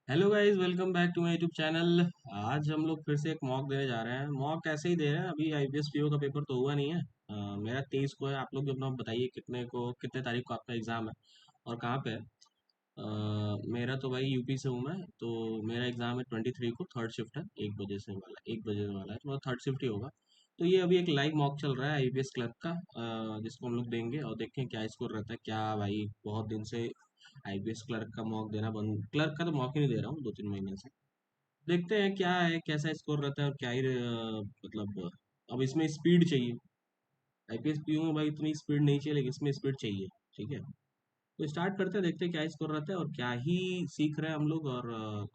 Hello guys, welcome back to my YouTube channel. आज हम लोग फिर से एक मॉक देने जा रहे हैं। मॉक ऐसे ही दे रहे हैं, अभी आईपीएस पीओ का पेपर तो हुआ नहीं है। मेरा 23 को है। आप लोग भी अपना बताइए कितने तारीख को आपका एग्ज़ाम है और कहाँ पे है। मेरा तो भाई यूपी से हूँ मैं, तो मेरा एग्ज़ाम है 23 को। थर्ड शिफ्ट है, 1 बजे से वाला है, तो थर्ड शिफ्ट ही होगा। तो ये अभी एक लाइव मॉक चल रहा है आईपीएस क्लर्क का, जिसको हम लोग देंगे और देखें क्या स्कोर रहता है। क्या भाई, बहुत दिन से आईपीएस क्लर्क का मॉक देना बंद, क्लर्क का तो मॉक ही नहीं दे रहा हूँ 2-3 महीने से। देखते हैं क्या है, कैसा स्कोर रहता है और क्या ही मतलब अब इसमें स्पीड चाहिए। आईपीएस पीयू में भाई इतनी स्पीड नहीं चाहिए, लेकिन इसमें स्पीड चाहिए। ठीक है, तो स्टार्ट करते हैं, देखते हैं क्या स्कोर रहता है और क्या ही सीख रहे हैं हम लोग। और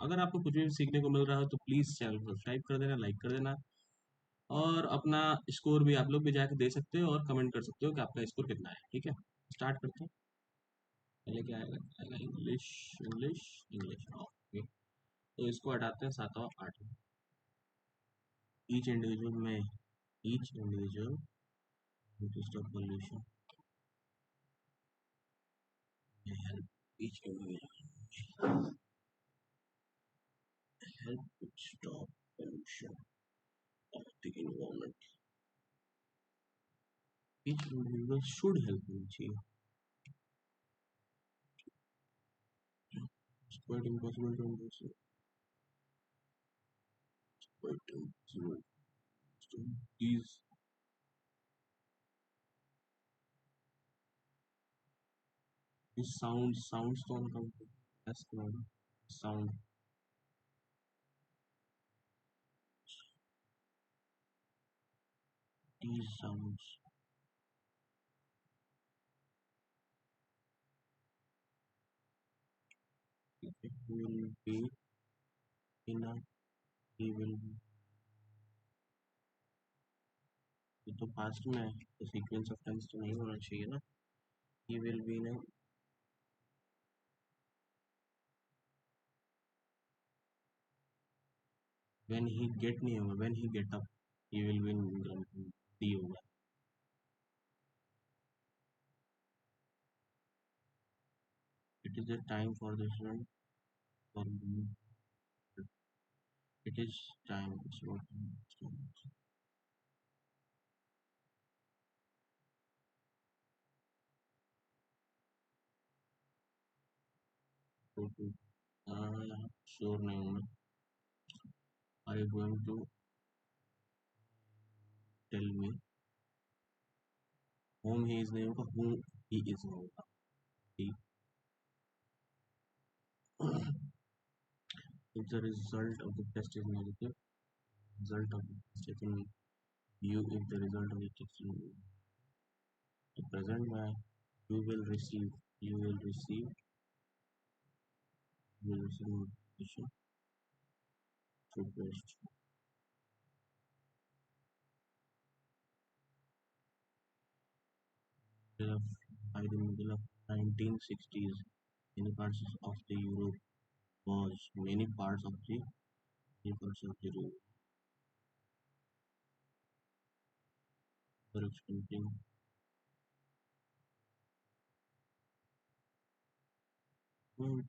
अगर आपको कुछ भी सीखने को मिल रहा हो तो प्लीज़ चैनल को सब्सक्राइब कर देना, लाइक कर देना। और अपना स्कोर भी आप लोग भी जाके दे सकते हो और कमेंट कर सकते हो कि आपका स्कोर कितना है। ठीक है, स्टार्ट करते हैं। पहले क्या आएगा? आएगा इंग्लिश। इंग्लिश। English, okay. तो इसको हटाते हैं 7 और 8। ईच इंडिविजुअल में, each individual stop pollution may help each individual help to stop pollution of the environment. Each individual should help in चाहिए। It's quite impossible to understand. It's quite impossible. So these sounds don't come to ask sound. These sounds. It will be enough. He will be, ये तो past में है, तो sequence of tense तो नहीं होना चाहिए ना। He will be ना, when he get नहीं होगा, when he get up he will be in D होगा। It is a time for the student for me. It is time. It's what students go to। Sure नहीं हूँ मैं। Are you going to tell me whom he is नहीं होगा, who he is नहीं होगा। He if the result of the test is negative, result of the test is in you, if the result of the test is in the present में, you will receive, you will receive, you will receive notification through post। By the middle of 1960s, many parts of the Europe was many parts of the many parts of the Europe were hmm,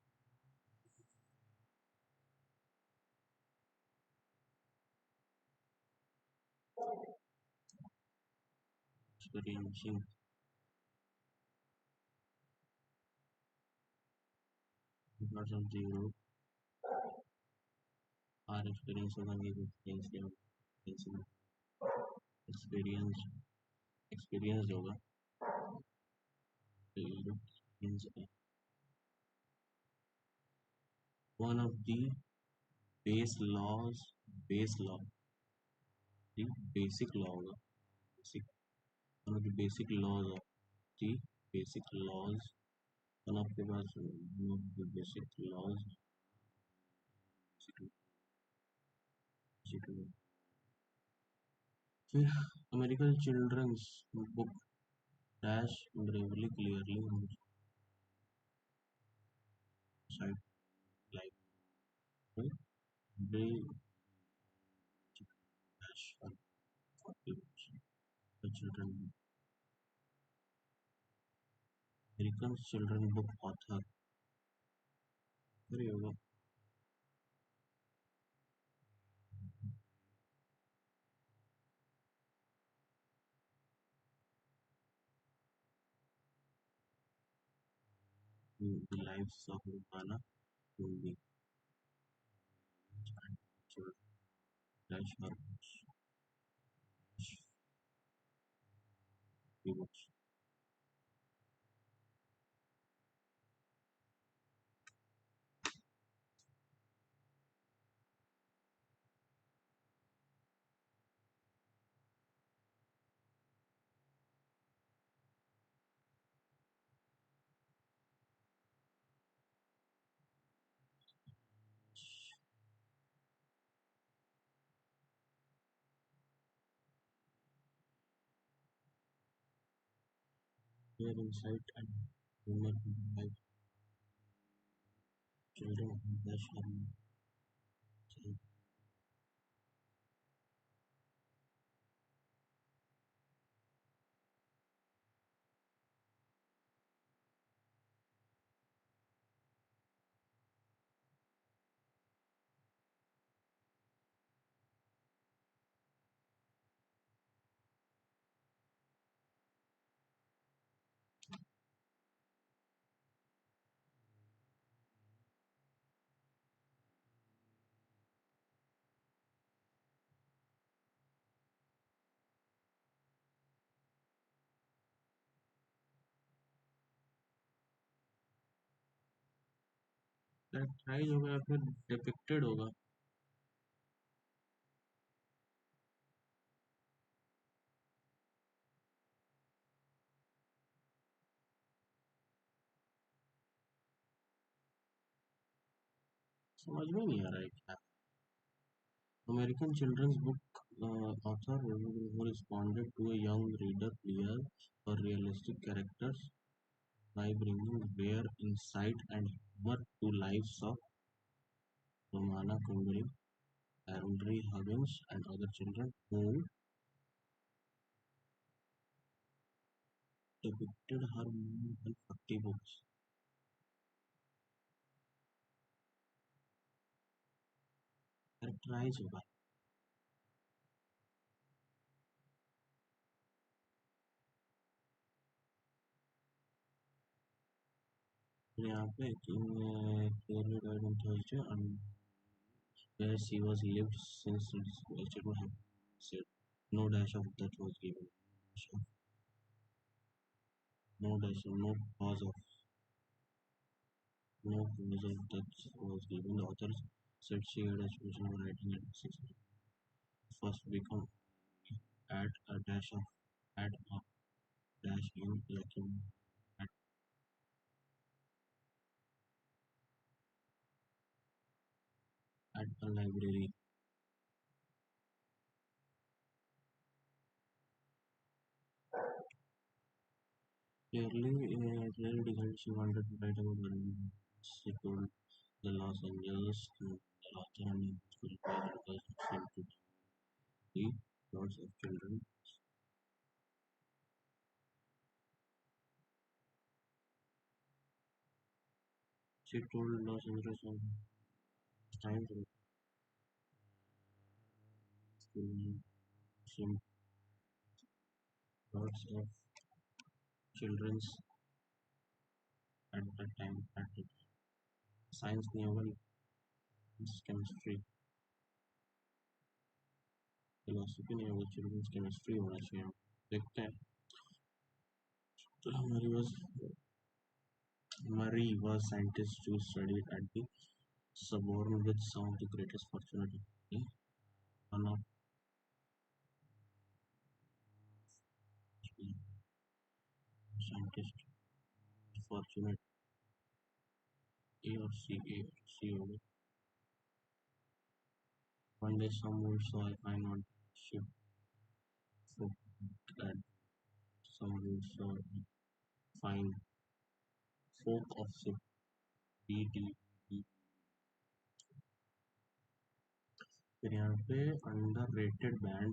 experiencing many parts of the Europe are experiencing experiencing experience experience होगा। तो Europe means one of the base laws, base law, the basic law होगा, basic, one of the basic laws of the basic laws, one of the one of the basic laws, basic, basic, फिर American children's book dash bravely clearly on side like brave dash for the children। American children book author, अरे होगा the lives of Rumana Kundi and children. Dash her viewers. Their insight and humor like children of Dash her tries होगा या फिर depicted होगा। समझ में नहीं आ रहा है क्या। American children's book author who responded to a young reader clear for realistic characters by bringing rare insight and humor to lives of Romana Kundry, Henry Huggins, and other children who depicted her more than 40 books. Characterize होगा। यहाँ पे clearly died on Thursday and where she was lived since its childhood have said no dash of that was given. No dash, no cause of death was given. The author said she had aspiration of writing at 6 first become at a dash of at a dash in lacking at, at a library. Clearly decided she wanted to write about when she told the Los Angeles the author and his school because it seemed to be lots of children. She told Los Angeles of time to school seemed lots of children's at the time at the science novel chemistry philosophy novel children's chemistry होना चाहिए देखते हैं तो Murray was scientist who studied at the Sorbonne with some of the greatest fortunate one of the scientists fortunate A or C one day some would saw a fine on ship folk at some would saw a fine folk of ship BD फिर यहाँ पे underrated band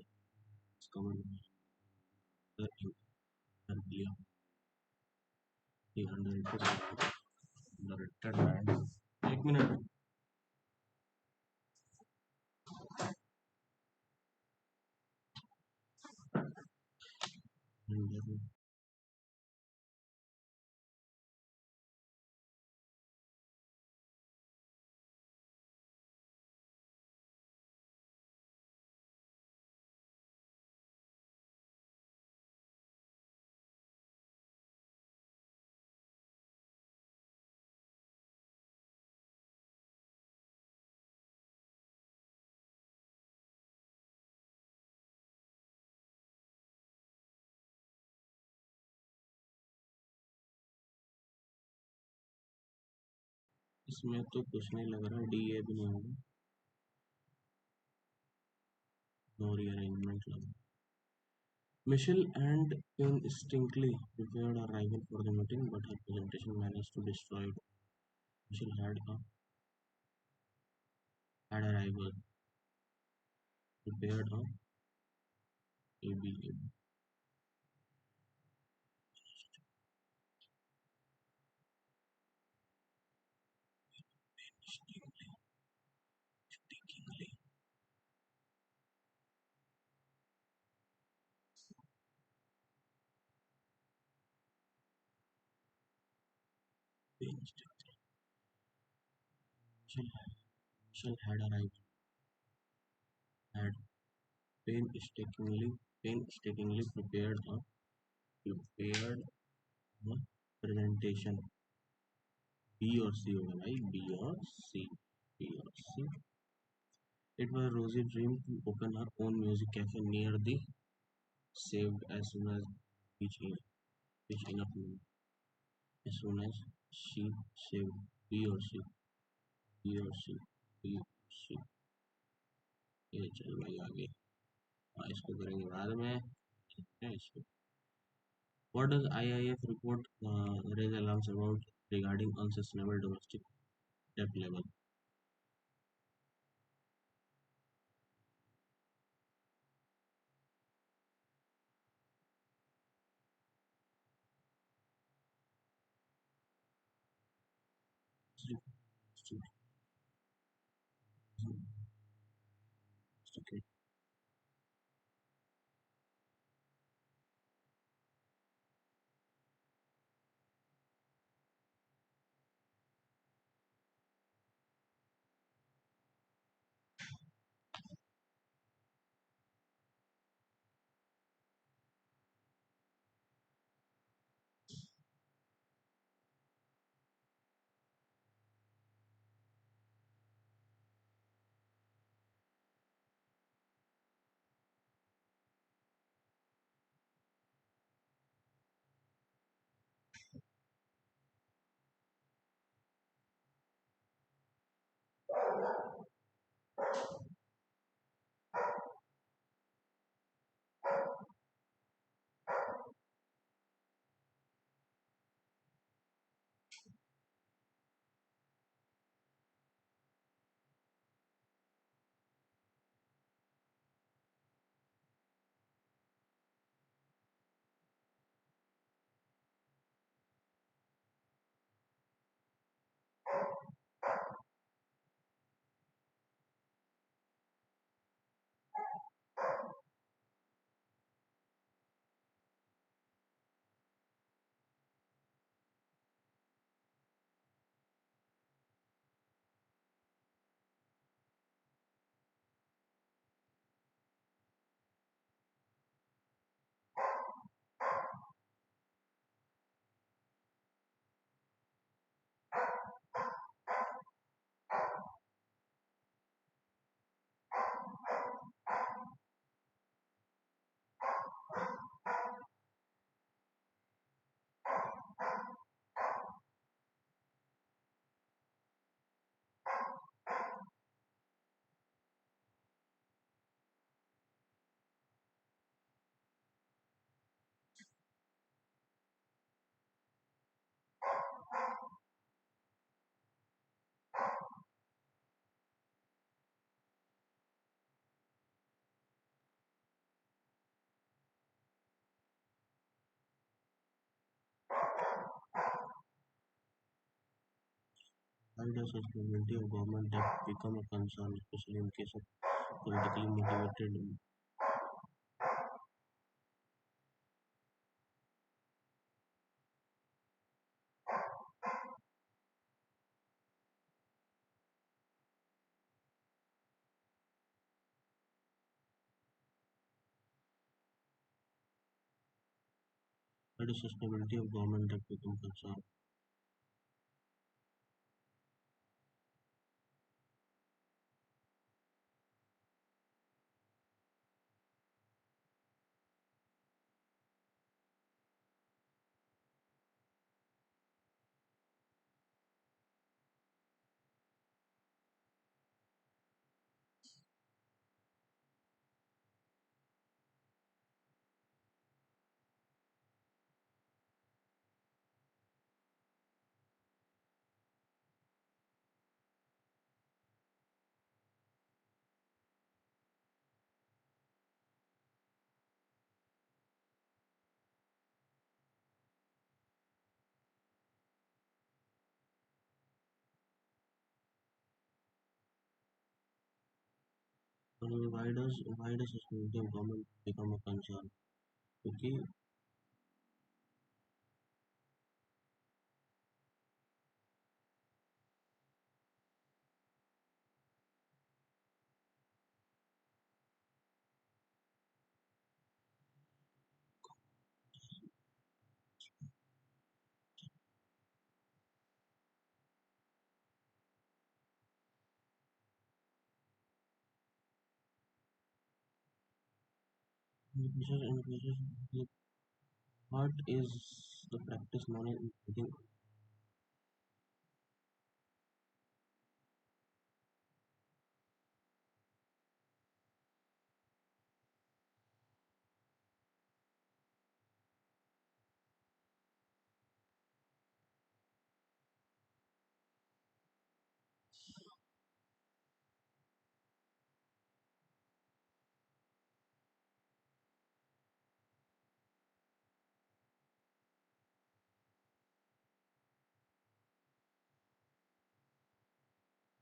discovered the India the underrated band एक minute इसमें तो कुछ नहीं लग रहा, डी ए भी नहीं होगा, नो रीअरेंजमेंट लग रहा। Michelle and painstakingly prepared her rival for the meeting, but her presentation managed to destroy it. Michelle had a rival prepared her ABA. Michelle had a rival had painstakingly prepared a presentation. B or C होगा भाई, B or C, B or C. It was Rosie's dream to open her own music cafe near the saved as soon as reach reach enough money. As soon as she saved B or C, B or C, B or C. ये चल भाई आगे, हाँ इसको करेंगे बाद में, इसको। What does IIF report raise alarms about regarding unsustainable domestic debt level? Okay. Why does sustainability of government debt become a concern, especially in case of politically motivated? Why does sustainability of government debt become a concern? why does security and government become a concern? क्योंकि increases what is the practice known as increasing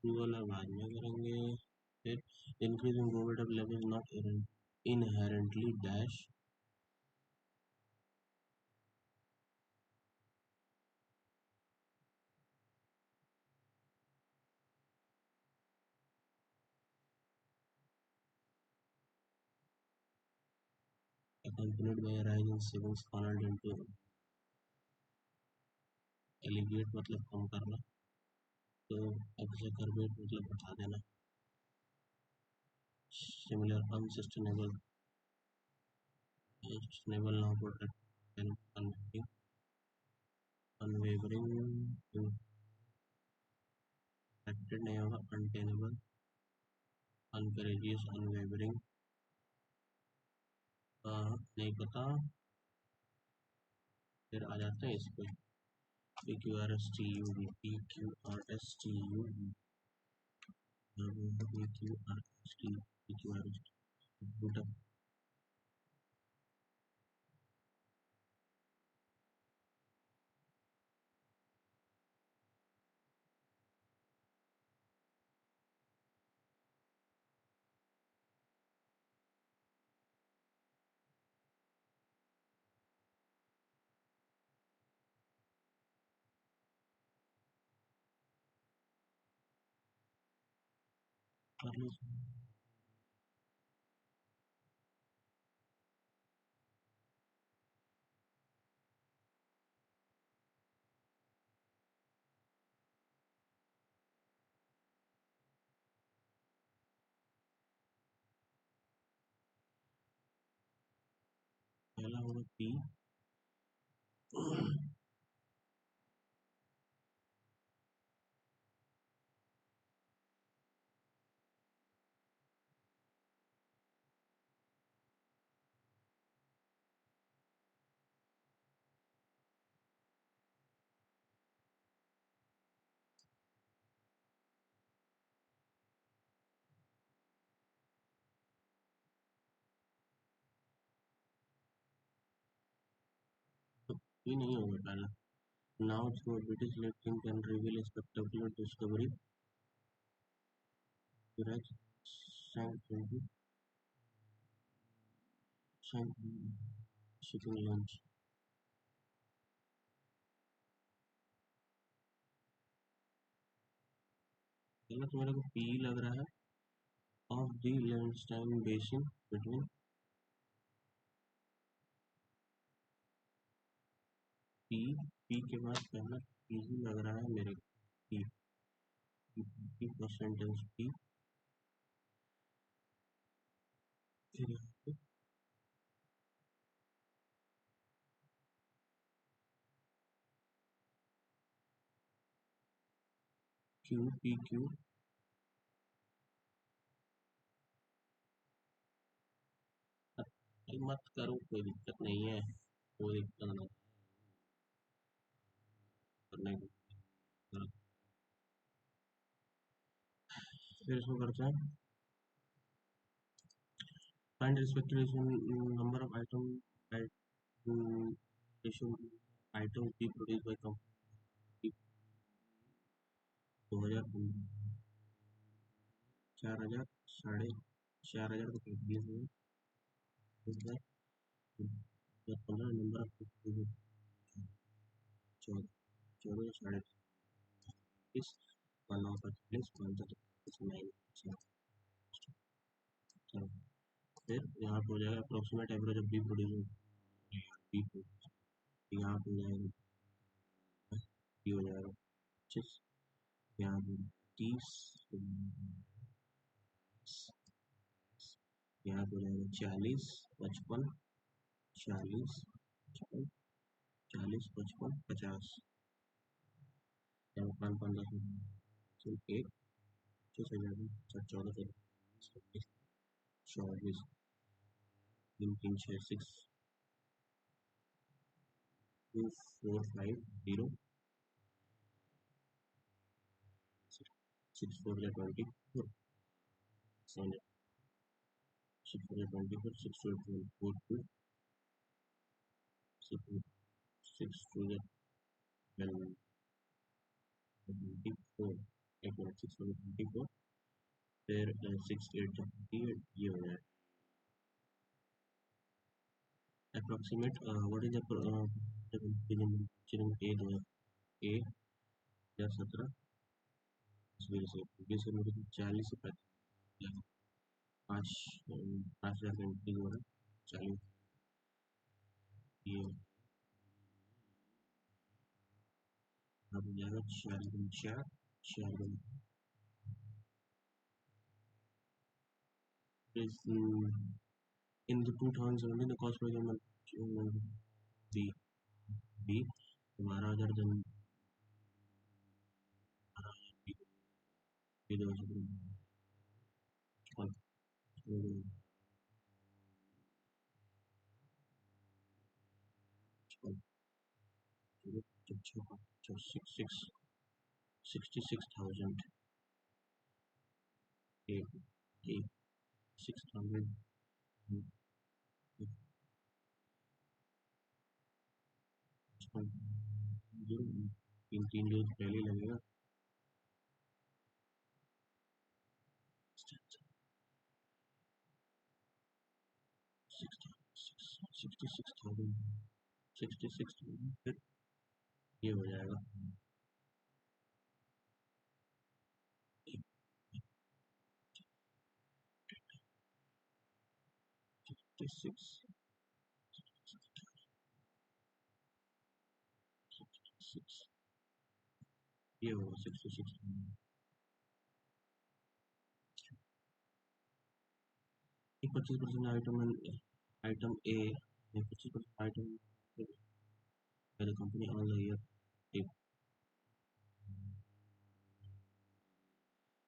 वाला बाद में करेंगे। फिर increasing probability level is not inherently dash accompanied by a rise in savings funneled into alleviate मतलब कम करना, तो exacerbate मतलब बढ़ा देना। Similar unsustainable now protect and unwavering protected नहीं होगा untenable uncourageous unwavering नहीं पता। फिर आ जाते हैं इस पे PQRSTU PQRSTU PQRSTU कर लो। पहला होगा P P नहीं होगा पहला। Now through a British lab team can reveal a spectacular discovery. Suraj sank 20 sank shipping launch। पहला तो मेरे को P लग रहा है of the Lensstein basin between P P के बाद पहला P ही लग रहा है मेरे को P P परसेंटेज P फिर यहाँ पे Q P Q मत करो कोई दिक्कत नहीं है, कोई दिक्कत नहीं करने को। फिर इसको करते हैं find respective number of ratio items be produced by company 2015 4000 साढ़े 4000 को 20 में 15 नंबर ऑफ 14 साढ़े 30 वन ऑफ 40 फिर यहाँ पर हो जाएगा approximate average of B produce B यहाँ पे हो जाएगा बी हो जाएगा 25 यहाँ पे 30 यहाँ पे हो जाएगा 40 55 40 55 40 55 50 पाँच पाँच 10 एक 14 24 तीन तीन 6 2 4 5 0 6 4 24 7 6 4 24 6 2 4 2 6 2 24 एक मिनट 6 4 24 फिर 6 8 ये हो जाए अप्रोक्सीमेट व्हाट इज ए या 17 बीस से मुझे 40 से 5,000 का इंक्रीज हो रहा है 40 ये अब हो जाएगा 4 4 is in the 2017 the cost per month B 12,000 जन ये 66,000 6,000 तीन तीन जो पहले लगेगा 66,000 फिर ये हो जाएगा 66 ये होगा 66 25% item A 25% item by the company all the year एक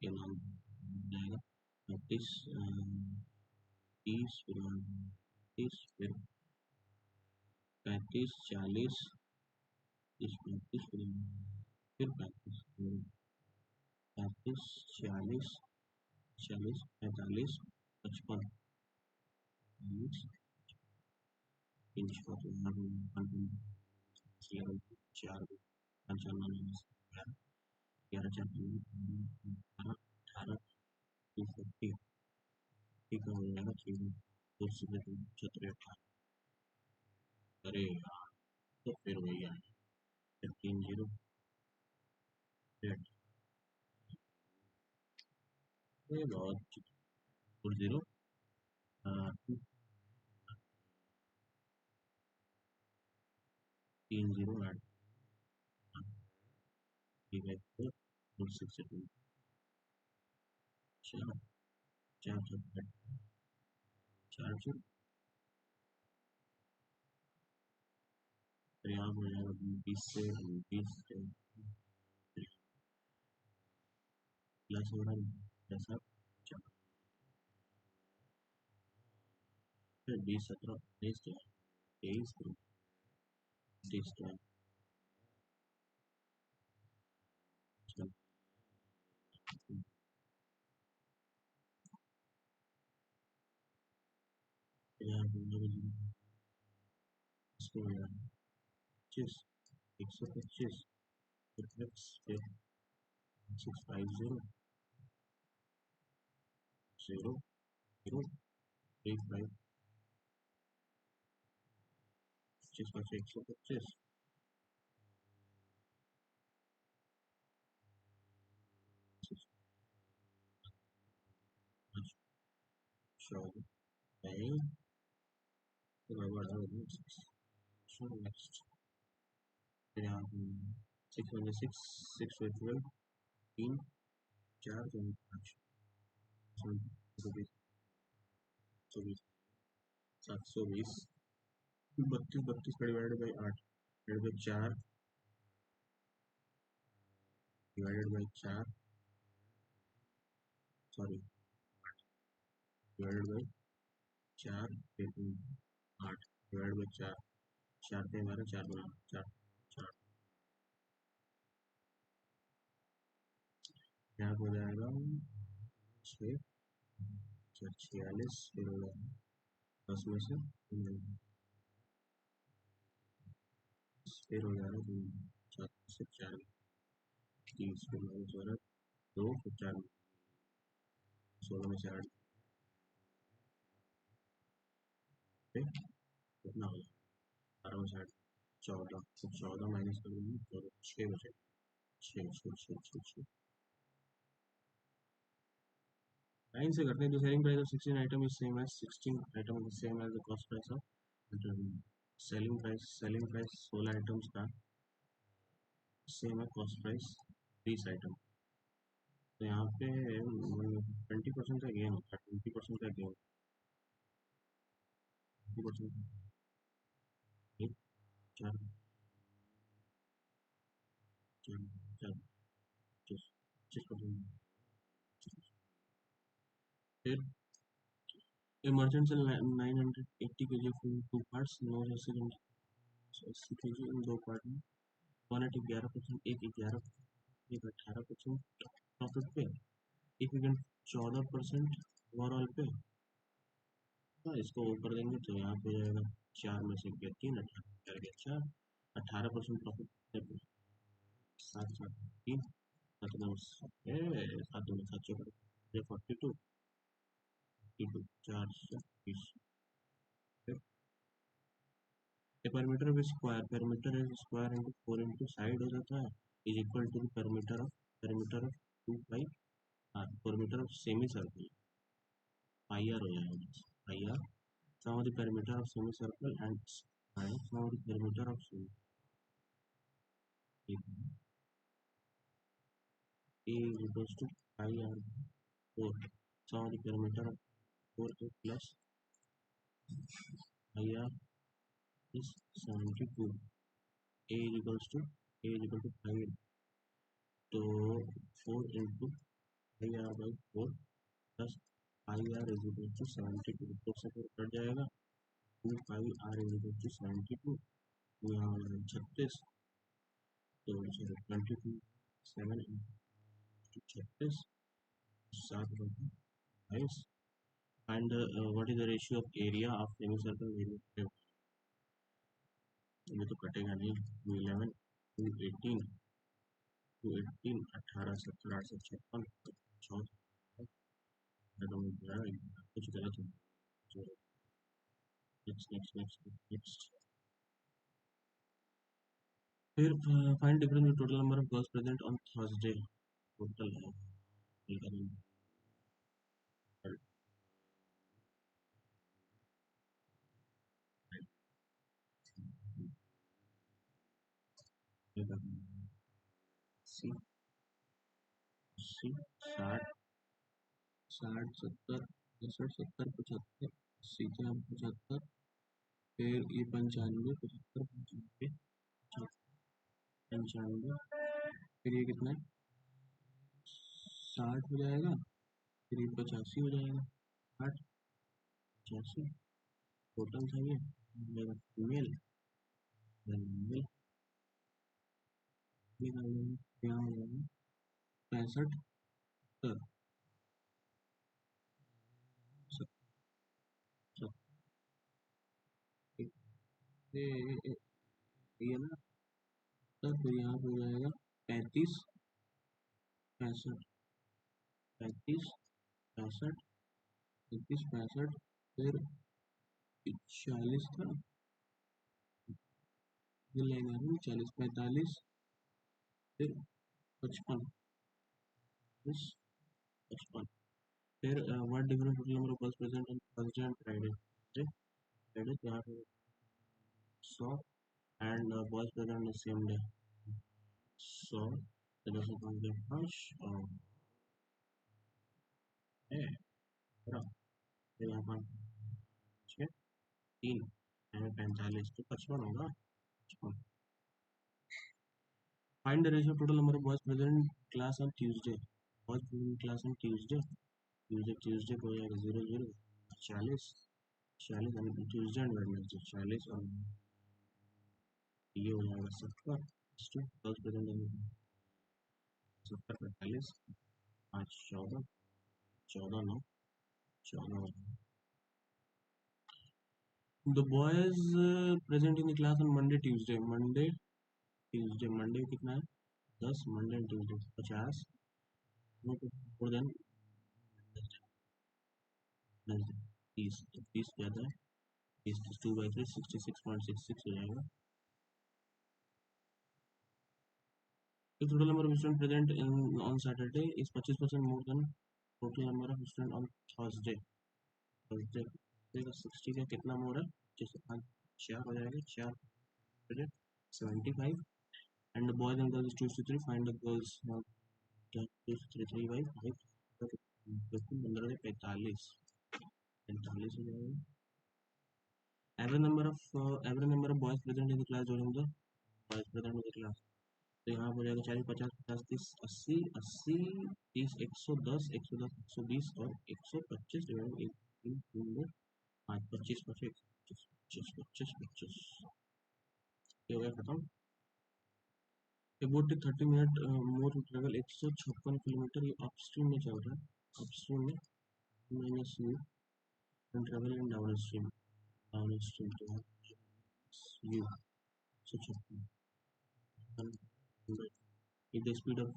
के नाम जाएगा 30 30 फिर 30 फिर 35 40 30 35 फिर 35 35 40 40 45 55 तीन चार 55 11 4 18 240 ठीक हो जाएगा 2 अरे यार तो फिर वही आया 3 0 बहुत 4 0 3 0 8 4 6 4 4 4 यहाँ हो जाएगा 20 से 20 प्लस हो रहा है जैसा 20 17 23 23 23 इसको 25 125 650 0 035 25 125 14 नहीं तो गड़बड़ है नेक्स्ट फिर यहाँ 626 612 3 4 5 24 24 720 32 32 का divided by 8 divided by 4 divided by 4 sorry divided by 4 फिर 8 डिवाइडेड बाई 4 4 पे हमारा 4 बना 4 4 यहाँ हो जाएगा 6 46 फिर हो जाएगा 10 में से फिर हो जाएगा 4 से 4 30 फिर माइनस हो रहा है 2 फिर 4 16 में से 8 कितना हो जाएगा 12 में से 8 14 तो 14 माइनस कर देंगे तो 6 बचे 6 6 6 6 6 9 से करते हैं तो selling price of 16 item is same as 16 item is same as the cost price of selling price 16 items का सेम है कॉस्ट प्राइस 30 आइटम तो यहाँ पे 20% का गेन होता है 20% का गेन 20% चार चार चार 25% फिर a merchant sell 980 kg of in two parts no ऐसे 80 kg इन दो पार्ट में वन एट 11% एक 11 एक 18% प्रॉफिट पे एक वीकेंड 14% ओवरऑल पे हाँ इसको ऊपर देंगे तो यहाँ पे जाएगा 4 में से गया 3 18 गया 4 18% प्रॉफिट 7 7 3 सात दो सात दो सात चौकर 42 420 perimeter of a square perimeter is square into 4 into side हो जाता है is equal to the perimeter of 2 pi r perimeter of semicircle pi r हो जाएगा pi r sum of the perimeter of semicircle and sum of the perimeter of a is equals to pi r 4 sum of the perimeter of 4a plus pi r is 72 a is equal to pi तो 4 into pi r by 4 plus pi R is equal to 72 तो से cut जाएगा 2 pi R is equal to 72 यहाँ हो जाएगा 36 तो 22 7 36 7 22 and what is the ratio of area of semicircle ये तो कटेगा नहीं 11 to 18 to 18 18 17 8 56 कुछ गलत हो नेक्स्ट फिर find difference total number of girls present on Thursday total है सी 60 60 70 65 70 75 अस्सी के 75 फिर ये 95 75 95 95 फिर ये कितना है 60 हो जाएगा फिर ये 85 हो जाएगा 60 85 टोटल था ये फीमेल मेल यहाँ हो जाएगा 65 ये ना तो यहाँ पे हो जाएगा 35 65 35 65 35 65, फिर 40 था, फिर लेंगे हम 40 45, फिर 55 55, फिर what different total number of bus present on Thursday and Friday? Friday तो यहाँ पे 100 एंड बस प्रेजेंट द सेम डे 100, तो 10 5 और है 15, फिर यहाँ 5 6 3 यहाँ 45, तो 55 होगा 55। Find the ratio of total number of boys present in class on Tuesday. Boys present in class on Tuesday. Tuesday को हो जाएगा 0 0 40 40 ट्यूजडे एंड वेडनेसडे 40 और ये हो जाएगा 70। Girls present in 70 45 5 14 14 9 14। The boys present in the class on Monday Tuesday Monday कितना है 10, Monday and Tuesday 50, more than 30, तो 30 ज़्यादा है, 30 2/3 66.66 हो जाएगा। The total number of students present on Saturday is 25% more than total number of students on Thursday. Thursday का 60 का कितना मोर है, जैसे 4 हो जाएगा 4 75, and the boys and girls 2 to 3, find the girls 2 3 3 by 5 15 45 हो जाएगा। Average number of boys present in the class during the boys present in the class, तो यहाँ हो जाएगा 40 50 50 30 80 80 30 110 110 120 और 125 5 25 25 25 25 25 ये हो गया खत्म। About 30 minute more to travel 156 kilometre, ये अपस्ट्रीम में चल रहा है, अपस्ट्रीम में minus you and travel in downstream तो you 156 if the speed of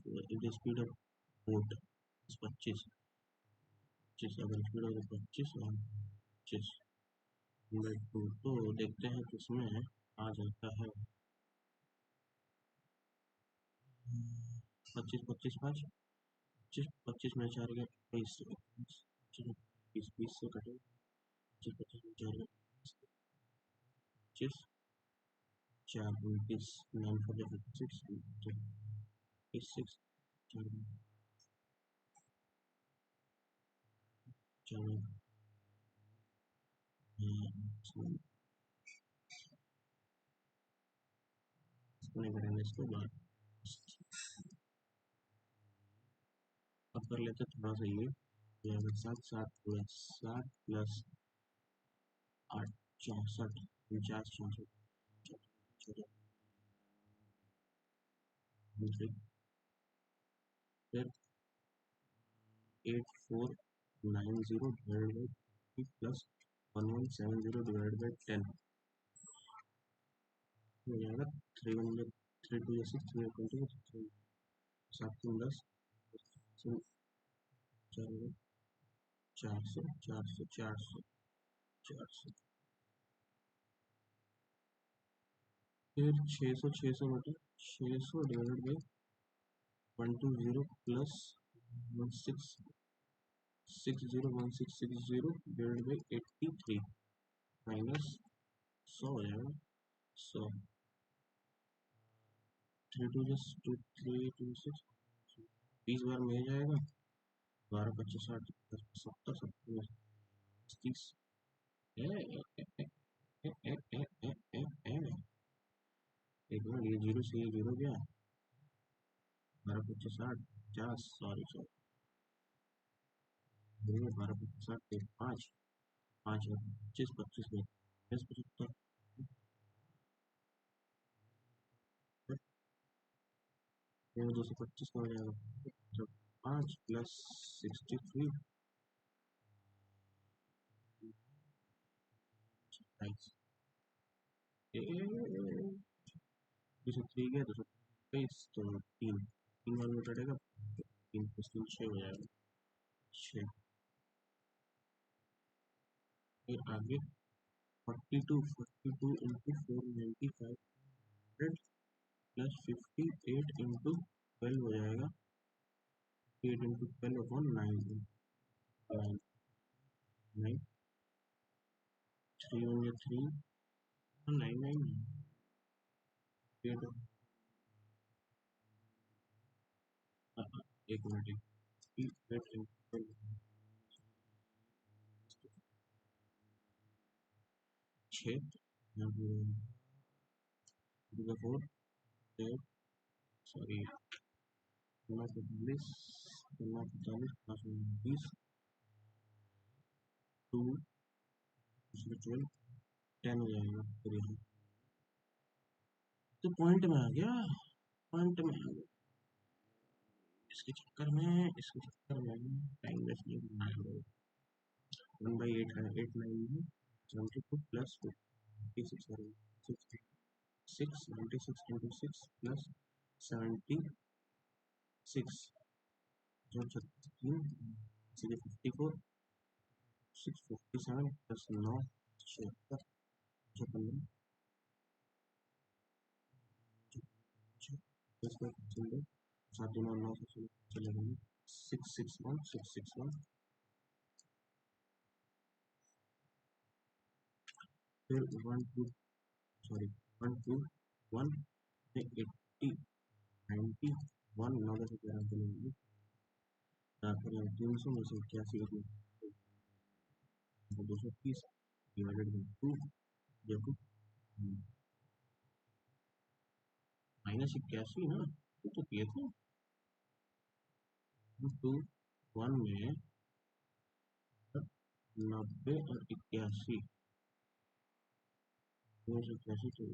boat is 25 25, अगर स्पीड होगा 25 और 25 तो देखते हैं किसमें आ जाता है 25 25 5 25 25 में 4 गया 20 20 20 से कटे 25 25 में 4 गया 25 4 29 9 4 56 26 4 करेंगे इसको बाद अब कर लेते थोड़ा सा ये 7 7 7 प्लस 8 64 49 64 फिर 8490 divided by 50 plus 1170 divided by 10 हो जाएगा 300 3 2 6 3 20 7 3 10 400 400 400 400 फिर 600 600 बटे 600 divided by 120 plus 1660 divided by 83 minus 100 हो जाएगा 100 3 2 2 3 2 6 20 बार में जाएगा 12 25 60 70 70 30 एक बार ये 0 से ये 0 गया 12 25 60 50 सॉरी 12 25 60 5 5 25 25 में 75 225 का हो जाएगा 5 प्लस 63 203 गया 223 तो 3 3 वाला कटेगा 3 प्लस 3 6 हो जाएगा 6 फिर आगे 42 इंटू 495 प्लस 58 इंटू 12 हो जाएगा, 8 इंटू 12 अपॉन 9, 9 3 होंगे 3 9 9 8 एक मिनट 8 इंटू 6 4 सॉरी 45 5 20 2 12 10 हो जाएगा। फिर यहाँ तो पॉइंट में आ गया, पॉइंट में आ गया। इसके चक्कर में टाइम वेस्ट नहीं करना है। 1/8 है, 8 9 72 प्लस 56 96 into 6 plus 76 जो 54 657 plus 9 76 जो 15 7 9 9 से चले गए 661 फिर 1 2 सॉरी 1 2 1 80 90 1 9 से 11 के लिए फिर 300 में से 81 230 डिवाइडेड बाई 2 देखो -81 ना तो किए थे 2 1 में 90 और 81 281 तो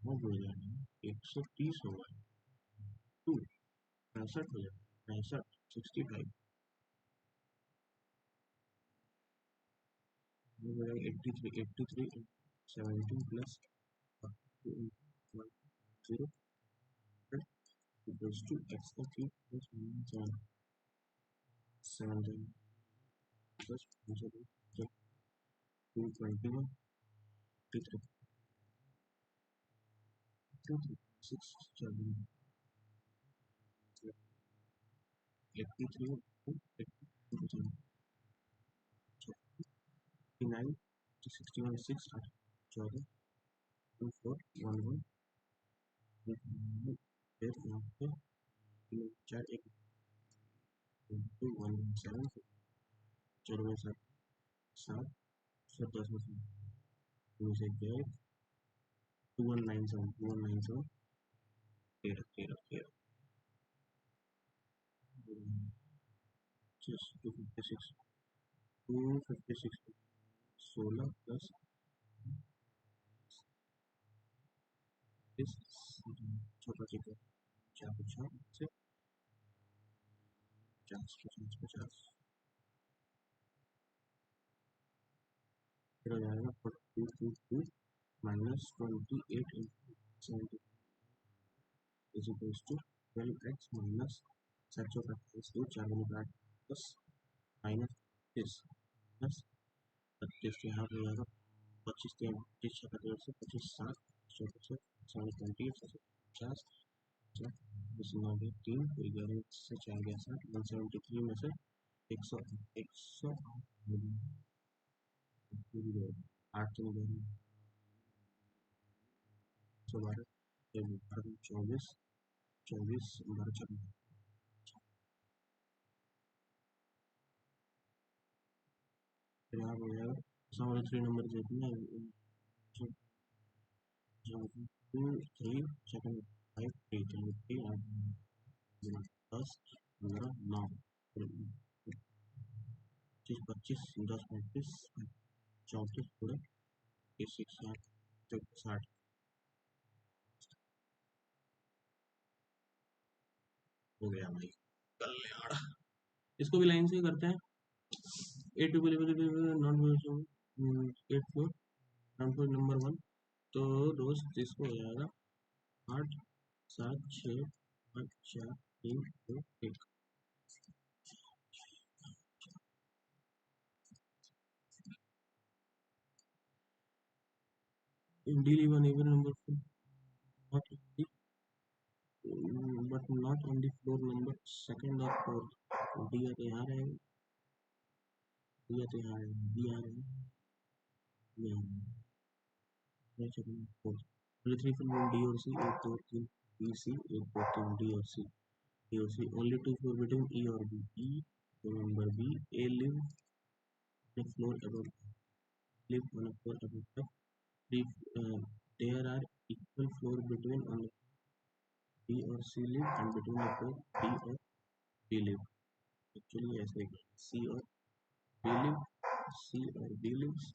वो जुड़ जाएगा 130 होगा 2 65 हो जाएगा 65 65 83 17 प्लस 0 equals to x का 3 plus 7 plus 221 53 6 7 83 9 61 6 14 24 11 फिर यहाँ पे 4 1 2 1 7 4 में 7 7 10 में 2 से 2197 13 256 16 प्लस इस छोटा चिकन 4 से 50 फिर हो जाएगा 42 minus 28 into 70 is equals to 12x minus 725 2 4 में 8 plus minus this plus 32 तो यहाँ पे आएगा 25 3 25 से 25 7 24 से 50 50 9 3 11 से 4 गया 7 173 में से 100 8 12 24 12 फिर यहाँ हो जाएगा 3 नंबर देखना 2 3 सेकंड 5 3 3 10 15 9 25 10 35 34 पूरे 60 हो गया भाई कल्याण। इसको भी लाइन से ही करते हैं 8 टू नॉन 8 4 नंबर 1 तो दोस्त इसको हो जाएगा 8 7 6 5 4 3 2 1 D live on even number not on the but not on the floor number second or fourth. D या तो यहाँ रहेगा, डी या तो यहाँ रहेगा, डी यहाँ रहेगा, डी यहाँ रहेगा, second fourth. Only three floor D और सी, एक दो तीन बी सी, एक दो तीन डी और सी, डी और सी. Only two floor between E or B. E number B, A live on a floor above, live on a floor above F. Three, there are equal floor between on the B or C live and between the floor D or B live. Actually ऐसे C और B live, C और B lives,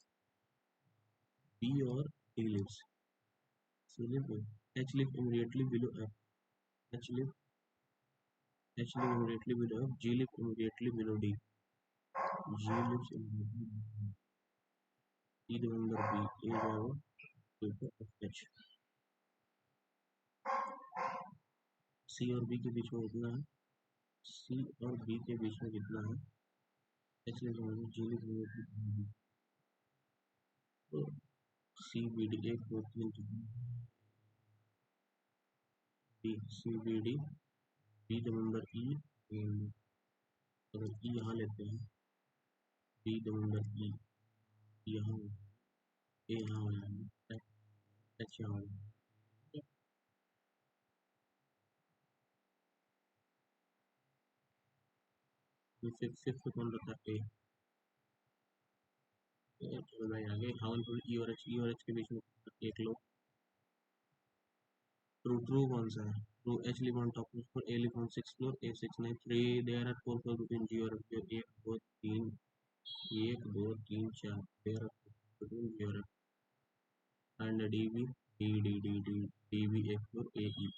B or D lives. C live, H live immediately below F. H live immediately below F. G live immediately below D. G lives immediately below D. The number B A जाएगा तो F H. C और B के बीच में कितना है? C और B के बीच में कितना है? H live G live immediately below D. तो C B D एक दो तीन D C B D B the number E. अगर E यहाँ लेते हैं, B the number E यहाँ, A यहाँ हो जाएगा, H यहाँ हो जाएगा. फिफ्थ कौन रहता है? A. चलो भाई आगे. हाउ E और H के बीच में एक लो. ट्रू कौन सा है? True. H live on top floor, A live on sixth floor, A 6 9 3. There are four floor between G और F. एक दो तीन, एक दो तीन चार. There are four between G और F. And D B D D D D D B एक floor, A E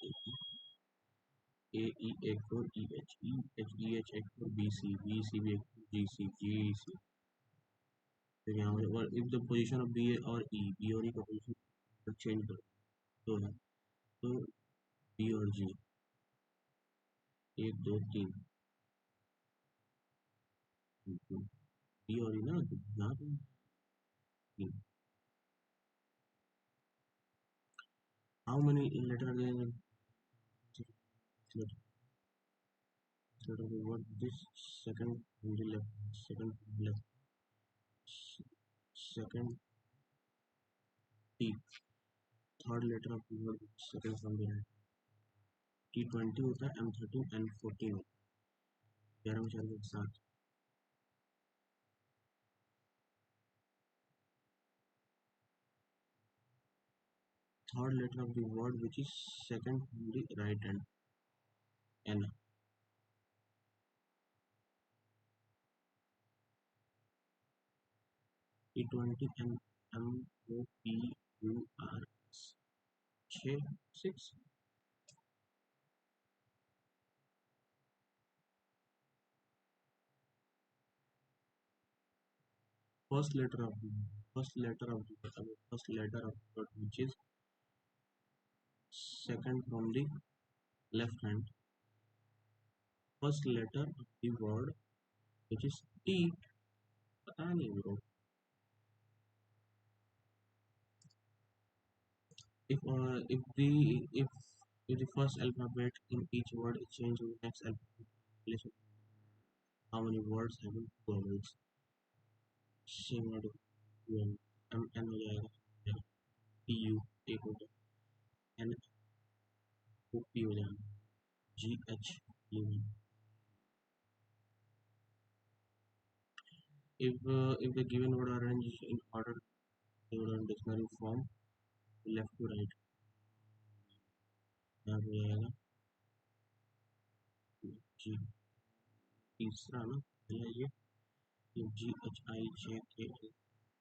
A E एक floor, E H E H E H एक floor, B C B C B एक floor, G C G C. तो यहाँ पर if the position of B और E का position change करो तो है, तो B और G एक दो तीन B और E ना, यहाँ पे how many letter again? What this second from the left, second from the left, second T, third letter of the word second from the right. T20 होता है, M13 N14 होता है, 11 में 4 के साथ. Third letter of the word which is second from the right hand, N. T20 M M O P U R 6. First letter of the word which is second from the left hand. First letter of the word which is T. पता नहीं bro. If the first alphabet in each word is changed to the next alphabet, how many words have vowels? Same word M N हो जाएगा, P U एक हो जाएगा, N O P हो जाएगा, G H U. If the given word are arranged in order, they would in dictionary form left to right. यहाँ हो जाएगा G तीसरा ना, पहला ये G H I J K L,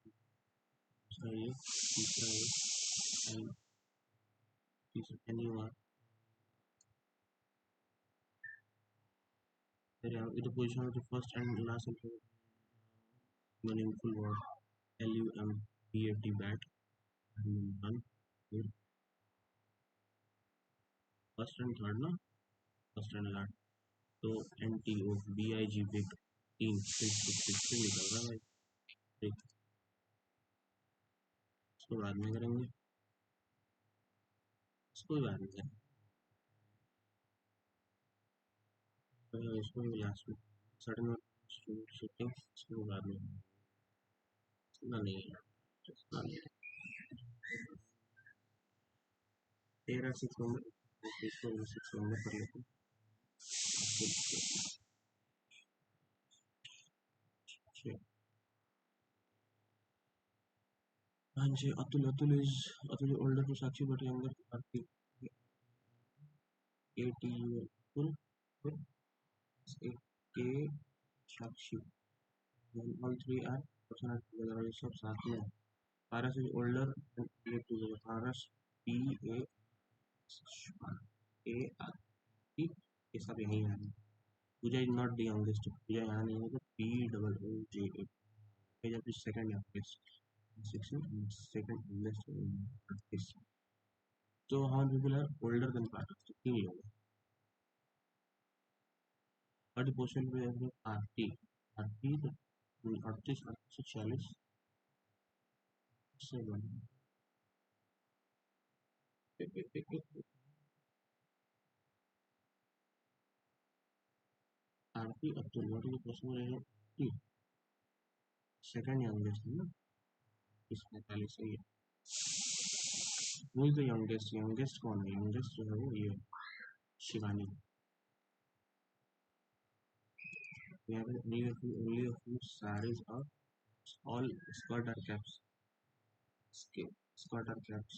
दूसरा ये, तीसरा ये N, तीसरा N U R. In the position of the first and last alphabet, meaningful word LUMBAT, bat, and one. First and third ना, first and last. तो NTO BIG big 3 6 निकल रहा है भाई. इसको बाद में करेंगे. कोई बात नहीं है। तो इसको भी लास्ट में सडन शिफ्टिंग इसको बाद में इतना नहीं है, इतना नहीं है। 13 6 नंबर इसको 6 नंबर कर लेते हैं। हाँ जी, Atul is older to Sakshi but younger to Karthik. ATU Atul with AK Sakshi. When all three are personal together, ये सब साथ में है। Paras is older and related to the Paras PA AR ठीक, ये सब यही है। पूजा is not the youngest, पूजा यहाँ नहीं है तो POOJ है जब सेकंड youngest, second youngest। तो how many people are older than Paras? तो 3 लोग हैं। What the portion पे है आरती, आरती 38 से 1 Aarti Abdul what is the person है सेकंड यंगेस्ट है ना, इस 45 से ये who is the youngest, youngest कौन है, यंगेस्ट जो है वो ये Shivani. we have only a few sarees are all skirt or caps, skirt or caps,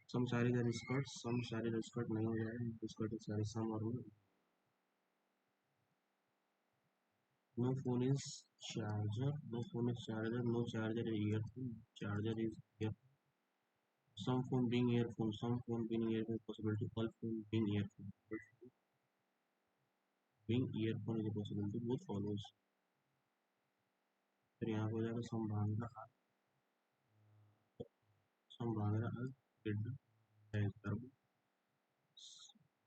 some sarees are skirts, some sarees are skirt नहीं हो जाएगा, skirt is saree some और no phone is charger, no phone is charger, no charger is earphone, charger is earphone. Some phone being earphone, some phone being earphone possibility, all phone being earphone. Being earphone is a possibility, both follows. फिर यहाँ हो जाएगा संभावना did verb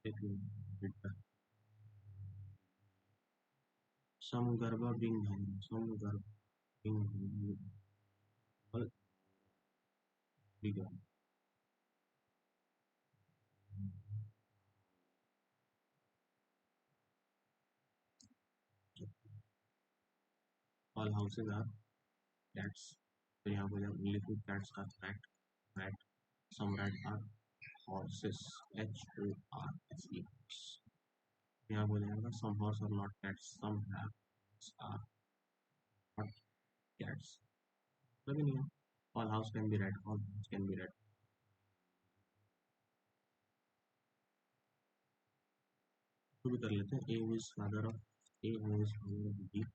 did some garba being some garba being all bigger. All houses are cats. फिर यहाँ हो जाएगा only two cats are rat. Some rat are horses, HORSES। यहाँ हो जाएगा some horse are not cats, some have are not cats। लगे नहीं है, all house can be red, all house can be red। तो भी कर लेते हैं, A who is father of A who is father of B,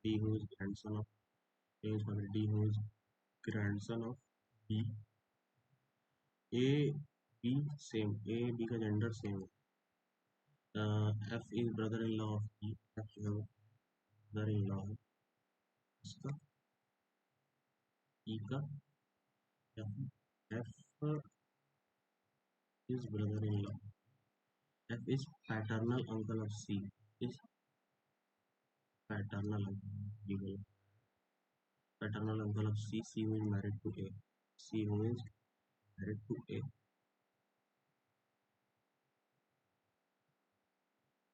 B who is grandson of A who is father, D who is grandson of B, A B same, A B का gender same है। F is brother in law of E, F जो है brother in law है इसका, E का F is brother in law, F is paternal uncle of C, is paternal uncle, paternal uncle of C, C who is married to A, C who is married to A,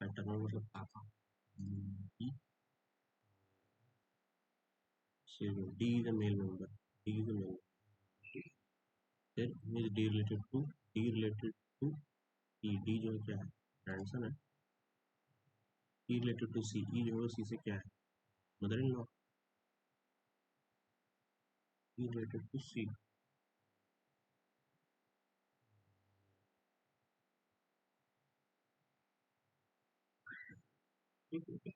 paternal मतलब पापा, D, C, D is a male member, D is a male, then who is D related to, D related to E, D जो है क्या है, grandson है, E related to C, E जो है C से क्या है, mother in law, E related to C, ठीक है।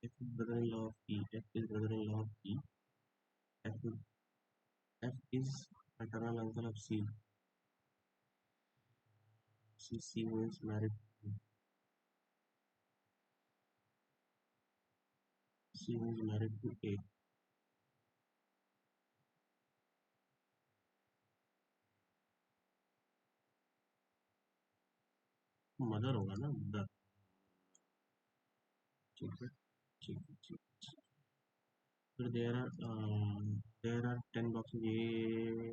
F is brother-in-law of E, F is brother-in-law of E, F is maternal uncle of C, C who is married to C who is married to A, mother होगा ना, mother, ठीक है ठीक है ठीक है। फिर देर आर 10 बॉक्सेस, ये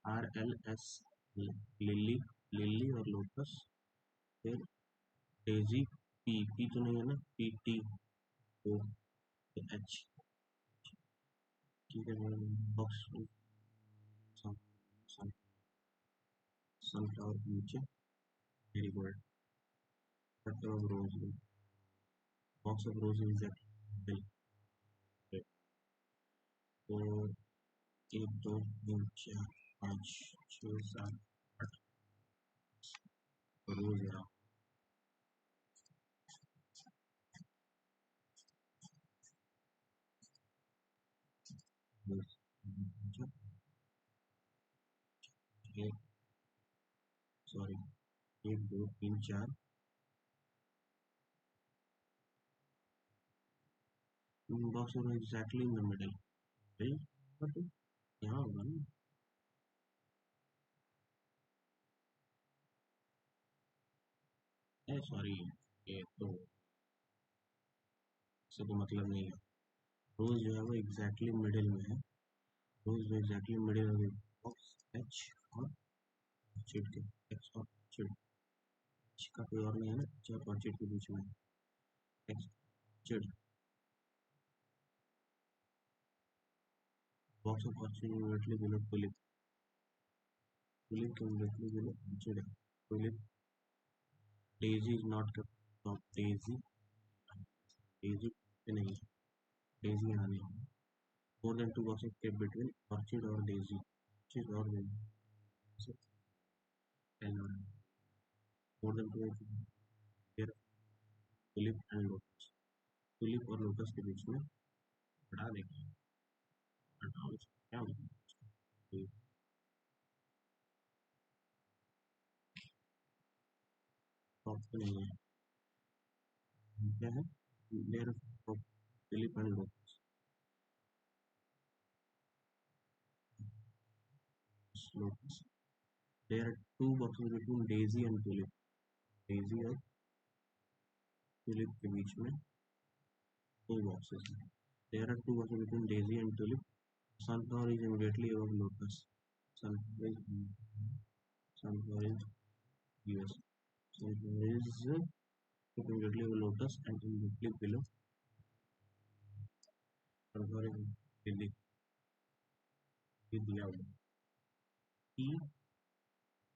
RLS, लिली, लिली और लोटस। फिर डेजी, पी तो नहीं है ना, PT, ओ, H, ठीक है। बॉक्स सनफ्लावर के नीचे marigold, but rose, box of rose exactly. तो 1 2 3 4 5 6 7 8 रोज है। एक, sorry, 1 2 3 4, box of exactly in the middle, but यहाँ होगा ना। सॉरी, ये तो इससे तो मतलब नहीं है। रोज जो है वो एग्जैक्टली मिडिल में है। रोज जो एग्जैक्टली मिडिल में बॉक्स H और ऑर्चिड के, X और ऑर्चिड, H का कोई और नहीं है ना, H और ऑर्चिड के बीच में X orchid, box of orchid immediately below tulip, tulip के इमीडिएटली बिलो ऑर्चिड है। Tulip, daisy is not top, daisy, daisy पे नहीं है, डेजी यहाँ नहीं है। More than 2 boxes kept between orchid और डेजी, ऑर्चिड और daisy, more than 2 tulip and lotus, tulip और लोटस के बीच में बढ़ा देंगे, हटाओ इसको, क्या होगा, टॉप पे नहीं है, क्या है, layer of tulip and lotus, lotus, there are 2 boxes between daisy and tulip, daisy और टुलिप के बीच में 2 बॉक्सेस हैं। There are 2 boxes between daisy and tulip, sunflower is immediately above lotus, sunflower is, sunflower is, yes, sunflower is immediately above lotus and immediately below sunflower is lily, ये दिया हुआ T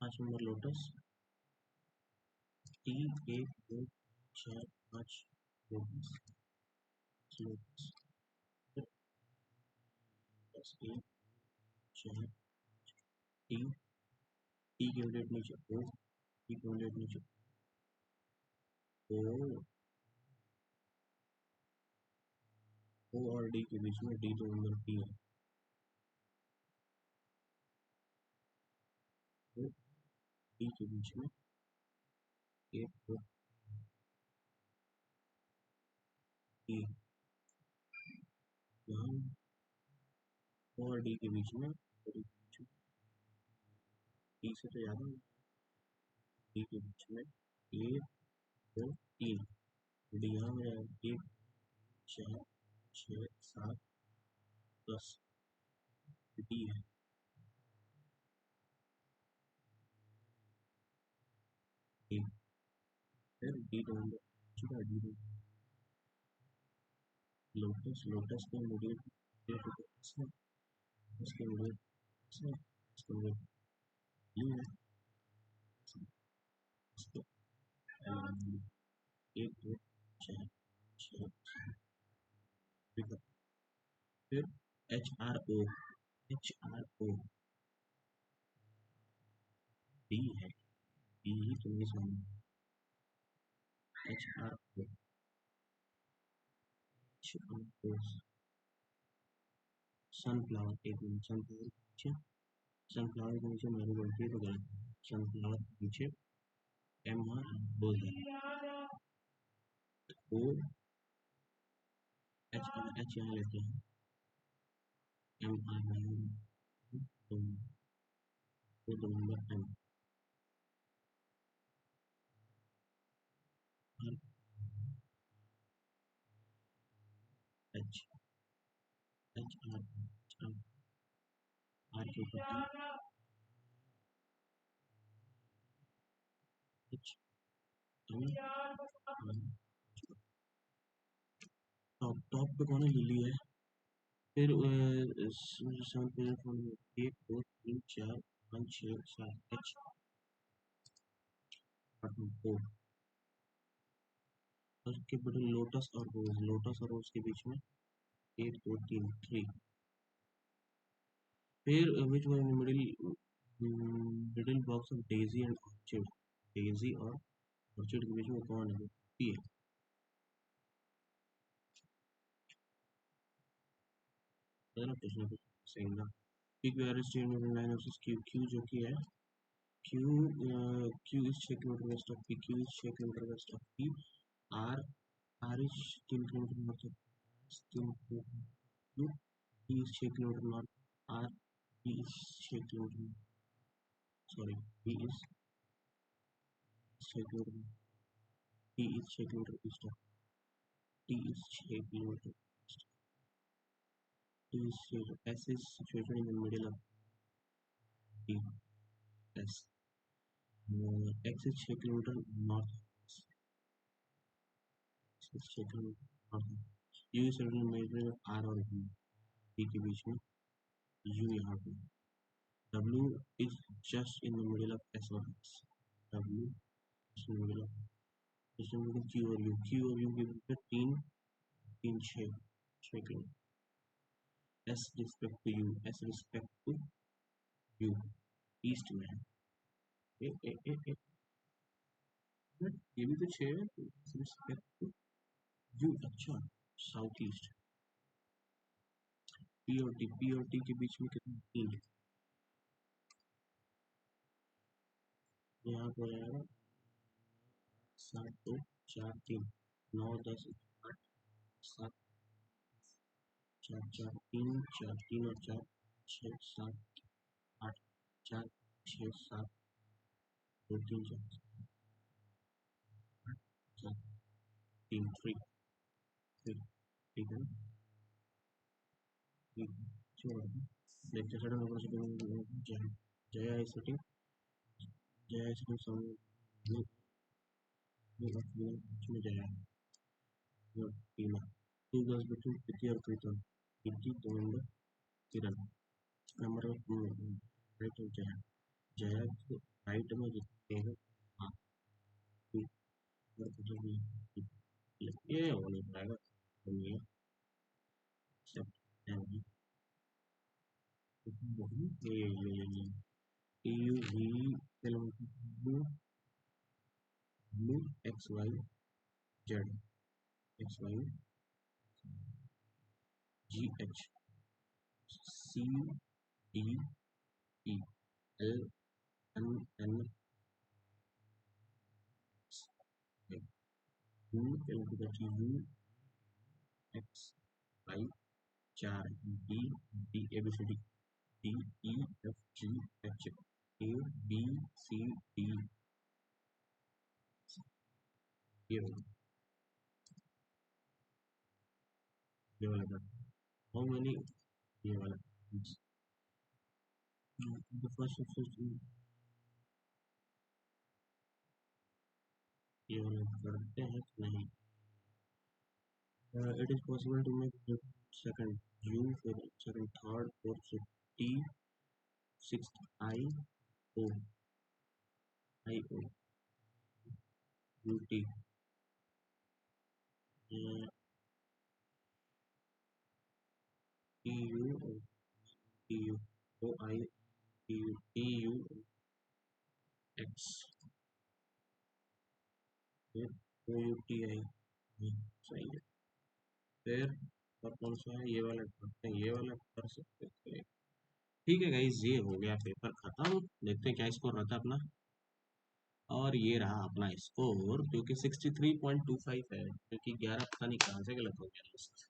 5 number lotus, T 1 2 4 5 lotus, lotus, बस 1 4 T, T के immediate नीचे O, T के immediate नीचे O, O और D के बीच में D तो नंबर T है, O D के बीच में 1 2 T, यहाँ O और D के बीच में, T से तो ज़्यादा, D के बीच में 1 2 3, D यहाँ में 1 4 6 7 10 D है, D, फिर D तो नंबर चुका, D तो लोटस, लोटस के इमीडिएट है, उसके इमीडिएट है, उसके इमीडिएट D है, उसके 1 2 4 6 फिर HRO, HRO D है, D ही तो नहीं समझ, HRO, HRO, सनफ्लावर, एक मिनट, सनफ्लावर पीछे, सनफ्लावर के नीचे मेरी गलती तो गलत, सनफ्लावर के पीछे MRO है, O H यहाँ लेते हैं, MR तो number M, R H, top top पे कौन है? लिली है। फिर 1 2 3 4 5 6 7 8 9 और के बड़े लोटस और रोज, लोटस और रोज के बीच में 1 2 3 3। फिर which one middle middle box of Daisy and orchid, Daisy और ऑर्चिड के बीच में कौन है? पी है। ना कुछ ना कुछ सही ना। Pick variant in line of Q, Q जो कि है Q, Q is 6 kilometre west of P, Q is 6 kilometre west of P. R, R is 3 kilometre north of 3 kilometre, B is 6 kilometre north, R B is 6 kilometre, sorry B is 6 kilometre, T is 6 kilometre east of, T is 6 kilometre east, T is S is situated in the middle of T, S, X is 6 kilometre north, 6 kilometre north, U is middle of R और B के बीच में, you यहाँ पे, W is just in the middle of S और X, W is in the middle of, इसमें middle Q और U, Q और U के बीच में 6 kilometre, S respect to U, S respect to U, east में है। ये भी तो 6 है, S रिस्पेक्ट टू U, अच्छा साउथ ईस्ट। P और T के बीच में कितना? 3, यहाँ पर आएगा 7 2 4 3 9 10 8 7 4 4 3 4 3 और 4 6 7 8 4 6 7 2 3 4 7 3 3 3, ठीक है ना? चलो लेक्चर सेटअप ऊपर से जय जय आई सिटिंग, जय आई सिटिंग सामने में जया टीमा, टू गर्ल्स बिटवीन प्रीति और प्रीतम, प्रीति दोनों Kiran, number of right of Jaya, Jaya के राइट में जितने हैं हाँ ये होने पाएगा ये सब ये U V blue blue X Y Z, X Y G H C D E L N N U U X Y 4 D D A B C D D E F G H A B C D, ये वाला how many, ये वाला the first ये वाला करते हैं कि नहीं? It is possible to make second U, फिर second third fourth T, sixth I O, I O U T, T U T U O I T U T U X, फिर O U T I, सही है। फिर और कौन सा है? ये वाला करते हैं, ये वाला कर सकते हैं। ठीक है गाइस, ये हो गया पेपर खत्म। देखते हैं क्या स्कोर रहता है अपना। और ये रहा अपना स्कोर जो कि 63.25 है, जो कि 11 पता नहीं कहाँ से गलत हो गया दोस्त।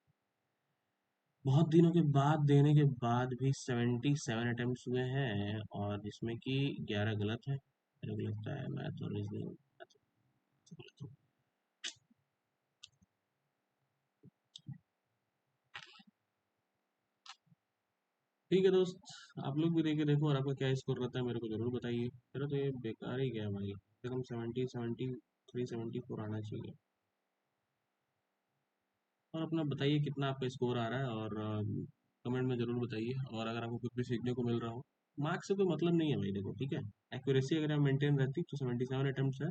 बहुत दिनों के बाद देने के बाद भी 77 अटेम्प्ट हुए हैं और जिसमें कि 11 गलत है। मेरे को लगता है मैथ और रीजनिंग गलत हो। ठीक है दोस्त, आप लोग भी देखे देखो और आपका क्या स्कोर रहता है मेरे को जरूर बताइए। मेरा तो ये बेकार ही गया भाई, कम से कम 73 74 आना चाहिए। और अपना बताइए कितना आपका स्कोर आ रहा है, और कमेंट में ज़रूर बताइए। और अगर आपको कुछ भी सीखने को मिल रहा हो, मार्क्स से कोई मतलब नहीं है भाई, देखो ठीक है। एक्यूरेसी अगर आप मेंटेन रहती तो 77 अटेम्प्ट है,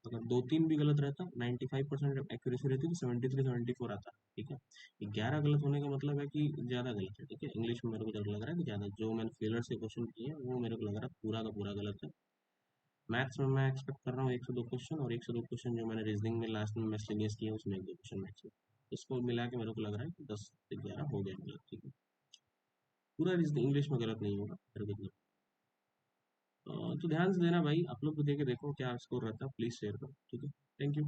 अगर दो तीन भी गलत रहता 95% एक्यूरेसी रहती तो 73 74 आता। ठीक है, 11 गलत होने का मतलब है कि ज़्यादा गलत है। ठीक है, इंग्लिश में मेरे को लग रहा है कि ज़्यादा, जो मैंने फेलर से क्वेश्चन किए हैं वो मेरे को लग रहा है पूरा का पूरा गलत है। मैथ्स में मैं एक्सपेक्ट कर रहा हूँ 1 से 2 क्वेश्चन, और 1 से 2 क्वेश्चन जो मैंने रीजनिंग में लास्ट में मिसलेनियस किए उसमें 1 2 क्वेश्चन मैथ्स में। इसको मिला के मेरे को लग रहा है कि 10 से 11 हो गया मेरा। ठीक है, पूरा रीजनिंग इंग्लिश में गलत नहीं होगा मेरे को। तो ध्यान से देना भाई, आप लोग भी देखे देखो क्या स्कोर रहता है, प्लीज़ शेयर करो। ठीक है, थैंक यू।